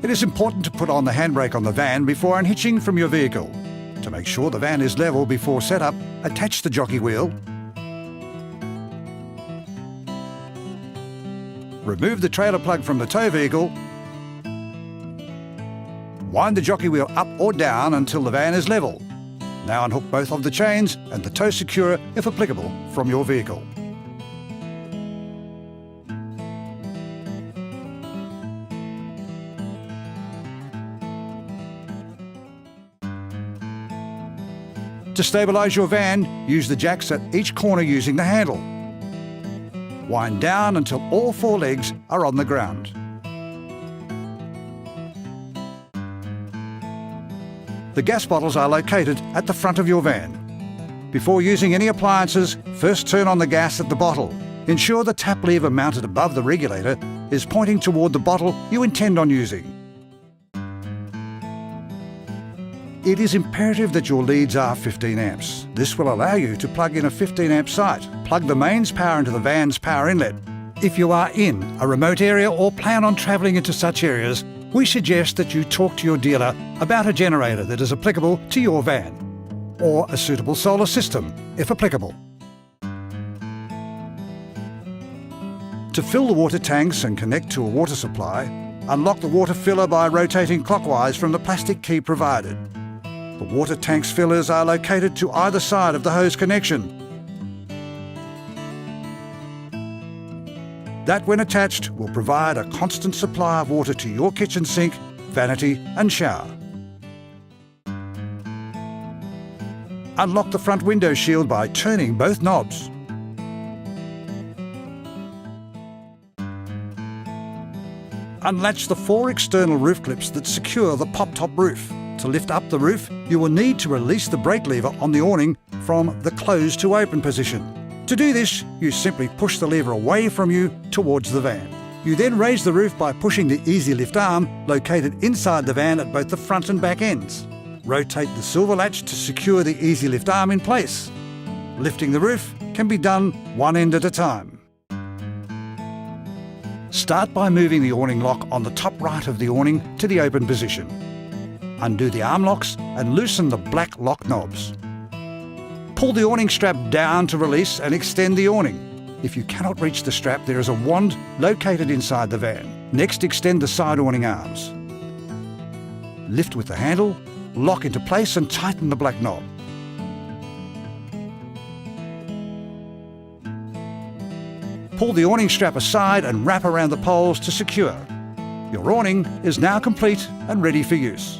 It is important to put on the handbrake on the van before unhitching from your vehicle. To make sure the van is level before setup, attach the jockey wheel, remove the trailer plug from the tow vehicle, wind the jockey wheel up or down until the van is level. Now unhook both of the chains and the tow securer, if applicable, from your vehicle. To stabilise your van, use the jacks at each corner using the handle. Wind down until all 4 legs are on the ground. The gas bottles are located at the front of your van. Before using any appliances, first turn on the gas at the bottle. Ensure the tap lever mounted above the regulator is pointing toward the bottle you intend on using. It is imperative that your leads are 15 amps. This will allow you to plug in a 15 amp site. Plug the mains power into the van's power inlet. If you are in a remote area or plan on travelling into such areas, we suggest that you talk to your dealer about a generator that is applicable to your van, or a suitable solar system, if applicable. To fill the water tanks and connect to a water supply, unlock the water filler by rotating clockwise from the plastic key provided. The water tank's fillers are located to either side of the hose connection. That, when attached, will provide a constant supply of water to your kitchen sink, vanity and shower. Unlock the front window shield by turning both knobs. Unlatch the 4 external roof clips that secure the Poptop roof. To lift up the roof, you will need to release the brake lever on the awning from the closed to open position. To do this, you simply push the lever away from you towards the van. You then raise the roof by pushing the easy lift arm located inside the van at both the front and back ends. Rotate the silver latch to secure the easy lift arm in place. Lifting the roof can be done one end at a time. Start by moving the awning lock on the top right of the awning to the open position. Undo the arm locks and loosen the black lock knobs. Pull the awning strap down to release and extend the awning. If you cannot reach the strap, there is a wand located inside the van. Next, extend the side awning arms. Lift with the handle, lock into place and tighten the black knob. Pull the awning strap aside and wrap around the poles to secure. Your awning is now complete and ready for use.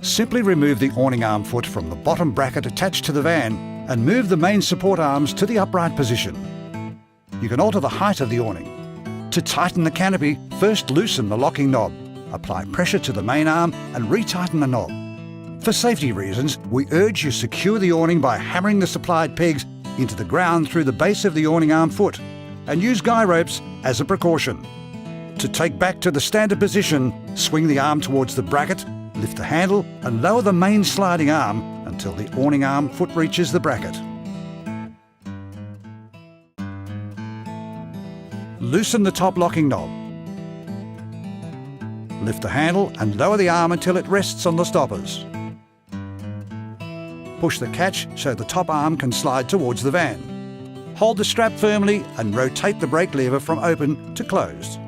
Simply remove the awning arm foot from the bottom bracket attached to the van and move the main support arms to the upright position. You can alter the height of the awning. To tighten the canopy, first loosen the locking knob. Apply pressure to the main arm and retighten the knob. For safety reasons, we urge you secure the awning by hammering the supplied pegs into the ground through the base of the awning arm foot, and use guy ropes as a precaution. To take back to the standard position, swing the arm towards the bracket, lift the handle and lower the main sliding arm until the awning arm foot reaches the bracket. Loosen the top locking knob. Lift the handle and lower the arm until it rests on the stoppers. Push the catch so the top arm can slide towards the van. Hold the strap firmly and rotate the brake lever from open to closed.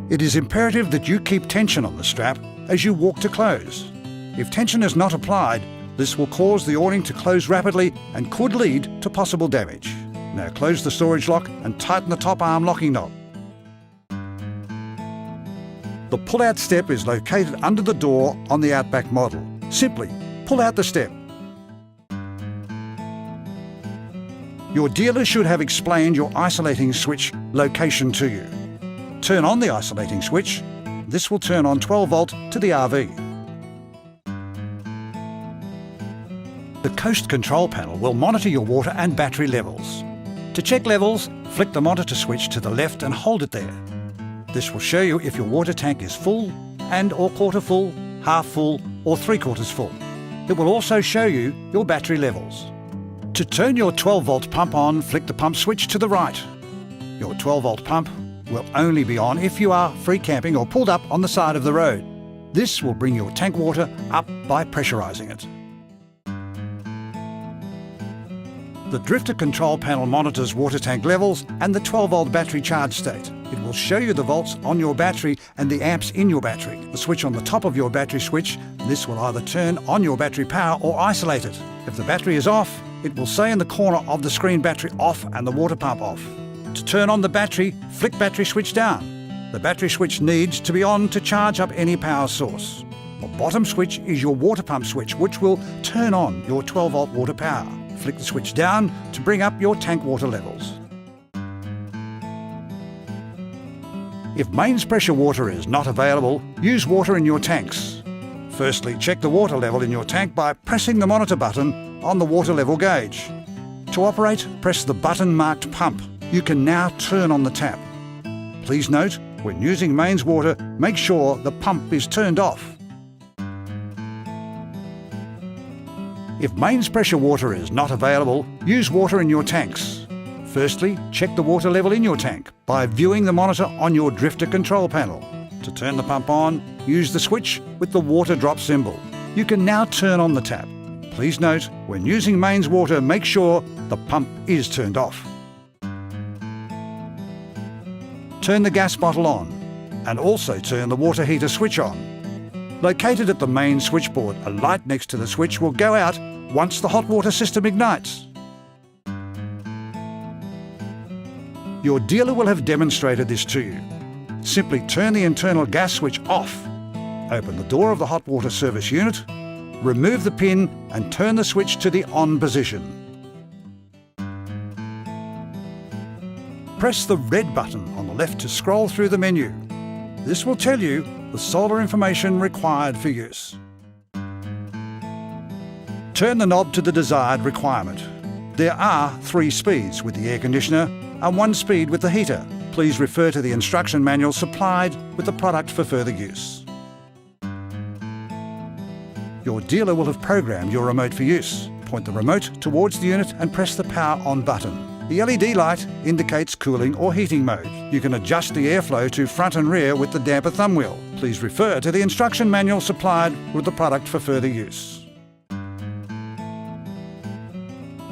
It is imperative that you keep tension on the strap as you walk to close. If tension is not applied, this will cause the awning to close rapidly and could lead to possible damage. Now close the storage lock and tighten the top arm locking knob. The pull-out step is located under the door on the Outback model. Simply pull out the step. Your dealer should have explained your isolating switch location to you. Turn on the isolating switch. This will turn on 12 volt to the RV. The Coast control panel will monitor your water and battery levels. To check levels, flick the monitor switch to the left and hold it there. This will show you if your water tank is full and/or quarter full, half full or 3/4 full. It will also show you your battery levels. To turn your 12 volt pump on, flick the pump switch to the right. Your 12 volt pump will only be on if you are free camping or pulled up on the side of the road. This will bring your tank water up by pressurising it. The drifter control panel monitors water tank levels and the 12-volt battery charge state. It will show you the volts on your battery and the amps in your battery. The switch on the top of your battery switch, this will either turn on your battery power or isolate it. If the battery is off, it will say in the corner of the screen battery off and the water pump off. To turn on the battery, flick battery switch down. The battery switch needs to be on to charge up any power source. The bottom switch is your water pump switch, which will turn on your 12-volt water power. Flick the switch down to bring up your tank water levels. If mains pressure water is not available, use water in your tanks. Firstly, check the water level in your tank by pressing the monitor button on the water level gauge. To operate, press the button marked pump. You can now turn on the tap. Please note, when using mains water, make sure the pump is turned off. If mains pressure water is not available, use water in your tanks. Firstly, check the water level in your tank by viewing the monitor on your drifter control panel. To turn the pump on, use the switch with the water drop symbol. You can now turn on the tap. Please note, when using mains water, make sure the pump is turned off. Turn the gas bottle on, and also turn the water heater switch on. Located at the main switchboard, a light next to the switch will go out once the hot water system ignites. Your dealer will have demonstrated this to you. Simply turn the internal gas switch off. Open the door of the hot water service unit, remove the pin and turn the switch to the on position. Press the red button on the left to scroll through the menu. This will tell you the solar information required for use. Turn the knob to the desired requirement. There are 3 speeds with the air conditioner and 1 speed with the heater. Please refer to the instruction manual supplied with the product for further use. Your dealer will have programmed your remote for use. Point the remote towards the unit and press the power on button. The LED light indicates cooling or heating mode. You can adjust the airflow to front and rear with the damper thumb wheel. Please refer to the instruction manual supplied with the product for further use.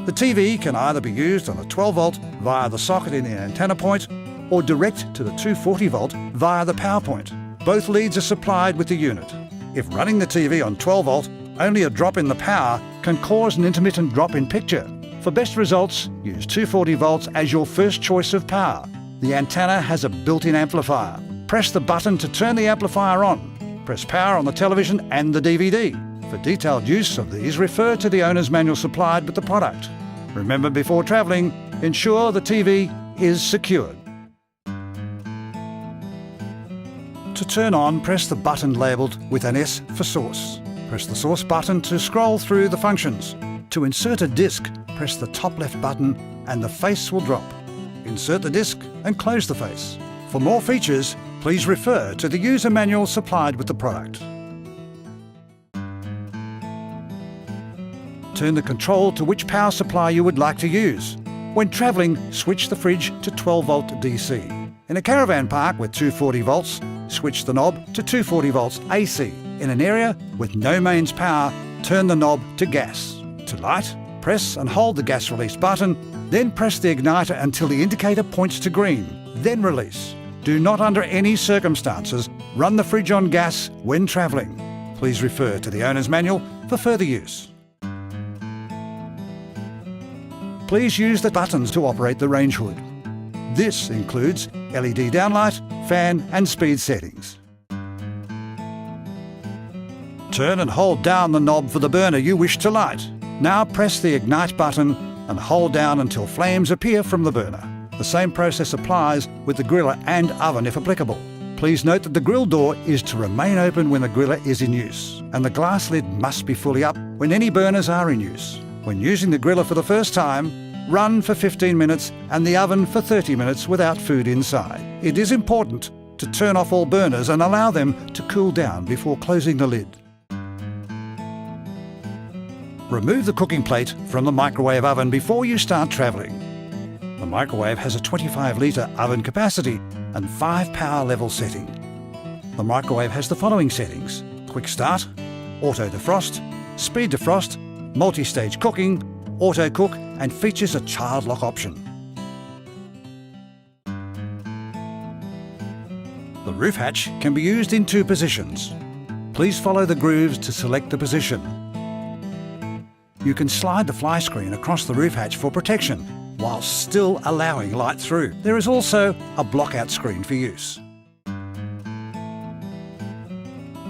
The TV can either be used on a 12-volt via the socket in the antenna point or direct to the 240-volt via the power point. Both leads are supplied with the unit. If running the TV on 12-volt, only a drop in the power can cause an intermittent drop in picture. For best results, use 240 volts as your first choice of power. The antenna has a built-in amplifier. Press the button to turn the amplifier on. Press power on the television and the DVD. For detailed use of these, refer to the owner's manual supplied with the product. Remember, before travelling, ensure the TV is secured. To turn on, press the button labelled with an S for source. Press the source button to scroll through the functions. To insert a disc, press the top left button and the face will drop. Insert the disc and close the face. For more features, please refer to the user manual supplied with the product. Turn the control to which power supply you would like to use. When travelling, switch the fridge to 12-volt DC. In a caravan park with 240 volts, switch the knob to 240 volts AC. In an area with no mains power, turn the knob to gas. To light, press and hold the gas release button, then press the igniter until the indicator points to green, then release. Do not under any circumstances run the fridge on gas when travelling. Please refer to the owner's manual for further use. Please use the buttons to operate the range hood. This includes LED downlight, fan and speed settings. Turn and hold down the knob for the burner you wish to light. Now press the ignite button and hold down until flames appear from the burner. The same process applies with the griller and oven if applicable. Please note that the grill door is to remain open when the griller is in use, and the glass lid must be fully up when any burners are in use. When using the griller for the first time, run for 15 minutes and the oven for 30 minutes without food inside. It is important to turn off all burners and allow them to cool down before closing the lid. Remove the cooking plate from the microwave oven before you start travelling. The microwave has a 25-litre oven capacity and 5 power level setting. The microwave has the following settings: quick start, auto defrost, speed defrost, multi-stage cooking, auto cook, and features a child lock option. The roof hatch can be used in 2 positions. Please follow the grooves to select the position. You can slide the fly screen across the roof hatch for protection, while still allowing light through. There is also a block-out screen for use.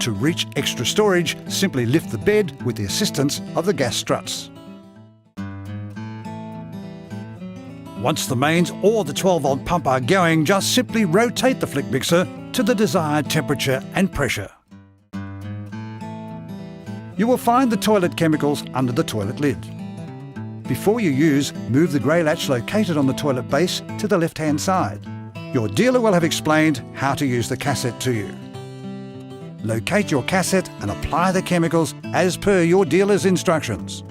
To reach extra storage, simply lift the bed with the assistance of the gas struts. Once the mains or the 12-volt pump are going, just simply rotate the flick mixer to the desired temperature and pressure. You will find the toilet chemicals under the toilet lid. Before you use, move the grey latch located on the toilet base to the left-hand side. Your dealer will have explained how to use the cassette to you. Locate your cassette and apply the chemicals as per your dealer's instructions.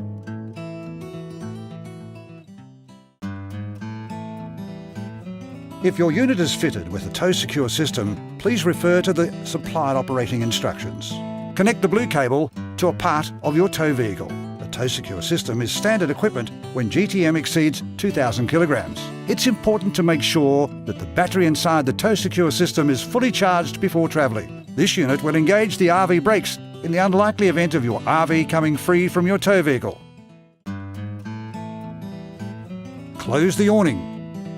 If your unit is fitted with a tow secure system, please refer to the supplied operating instructions. Connect the blue cable to a part of your tow vehicle. The tow secure system is standard equipment when GTM exceeds 2,000 kilograms. It's important to make sure that the battery inside the tow secure system is fully charged before travelling. This unit will engage the RV brakes in the unlikely event of your RV coming free from your tow vehicle. Close the awning.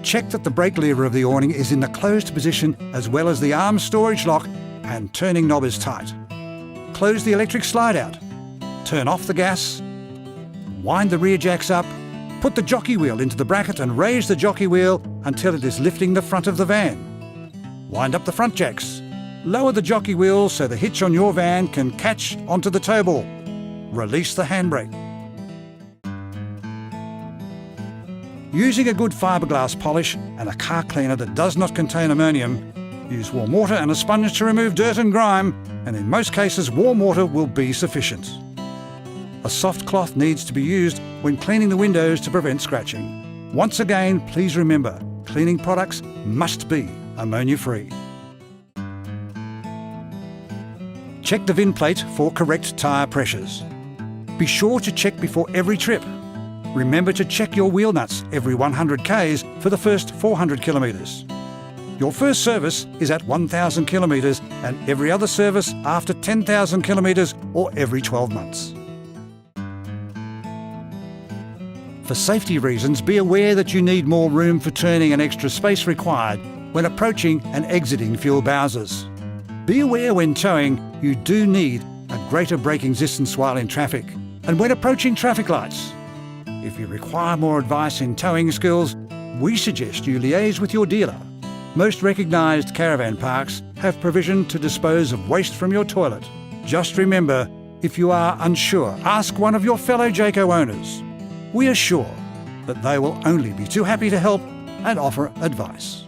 Check that the brake lever of the awning is in the closed position, as well as the arm storage lock and turning knob is tight. Close the electric slide out. Turn off the gas. Wind the rear jacks up. Put the jockey wheel into the bracket and raise the jockey wheel until it is lifting the front of the van. Wind up the front jacks. Lower the jockey wheel so the hitch on your van can catch onto the tow ball. Release the handbrake. Using a good fiberglass polish and a car cleaner that does not contain ammonium, use warm water and a sponge to remove dirt and grime, and in most cases warm water will be sufficient. A soft cloth needs to be used when cleaning the windows to prevent scratching. Once again, please remember, cleaning products must be ammonia-free. Check the VIN plate for correct tyre pressures. Be sure to check before every trip. Remember to check your wheel nuts every 100 k's for the first 400 kilometres. Your first service is at 1,000 kilometres and every other service after 10,000 kilometres or every 12 months. For safety reasons, be aware that you need more room for turning and extra space required when approaching and exiting fuel bowsers. Be aware when towing, you do need a greater braking distance while in traffic and when approaching traffic lights. If you require more advice in towing skills, we suggest you liaise with your dealer. Most recognised caravan parks have provision to dispose of waste from your toilet. Just remember, if you are unsure, ask one of your fellow Jayco owners. We are sure that they will only be too happy to help and offer advice.